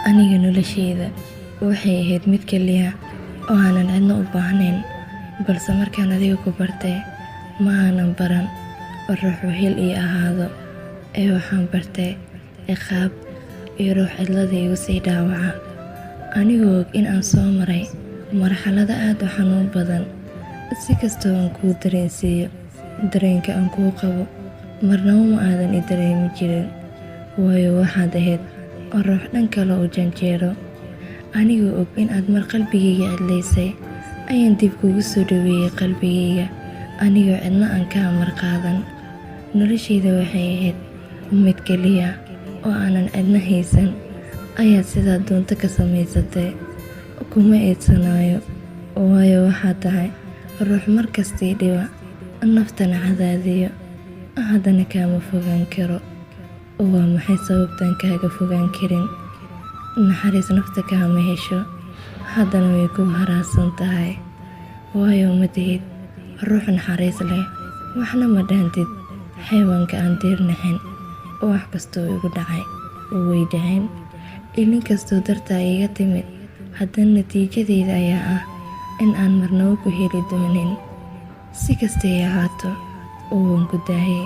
aniga noloshayda waxay ahayd mid kaliya oo aanan cidna u baahnayn, balse markaan adiga ku bartay ma aanan baran ruux wehel ii ahaado ee waxaan bartay ciqaab iyo ruux cidlada igu sii dhaawaca. anigoo og in aan soo maray marxalado aad u xanuun badan, si kastoo aan kuu dareensiiyo dareenka aan kuu qabo, marnaba ma aadan i dareemi jirin, waayo waxaad ahayd ruux dhan kale u janjeero. anigoo og in aad mar qalbigayga cidlaysay ayaan dib kugu soo dhaweeyey qalbigayga, anigoo cidna aan ka amar qaadan. noloshayda waxay ahayd mid kaliya oo aanan cidna haysan, ayaad sidaa doonto ka samaysatay. kuma eedsanaayo, waayo waxaad tahay ruux markastii dhiba, naftana cadaadiyo, haddana kaama fogaan karo. waa maxay sababtaan kaaga fogaan karin? naxariis nafta kaama hesho, haddana way ku haraadsan tahay, waayo ma tihid ruux naxariis leh. waxna ma dhaantid xayawaanka aan diirnaxin. wax kastoo igu dhacay way dhaceen, ilin kastoo dartaa iga timid, haddana natiijadeyda ayaa ah in aan marnaba ku heli doonin. si kastay ahaato waan ku daayay,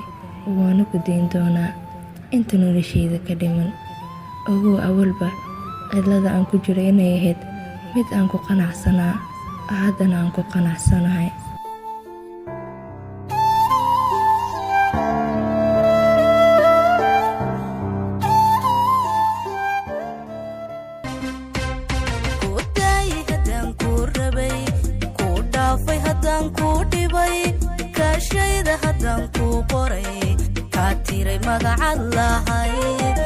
waana ku dayn doonaa inta noloshayda ka dhiman. ogow awalba cidlada aan ku jiro inay ahayd mid aan ku qanacsanaa, haddana aan ku qanacsanahay. kashayda haddaan kuu qoray kaa tiray magacaad lahayd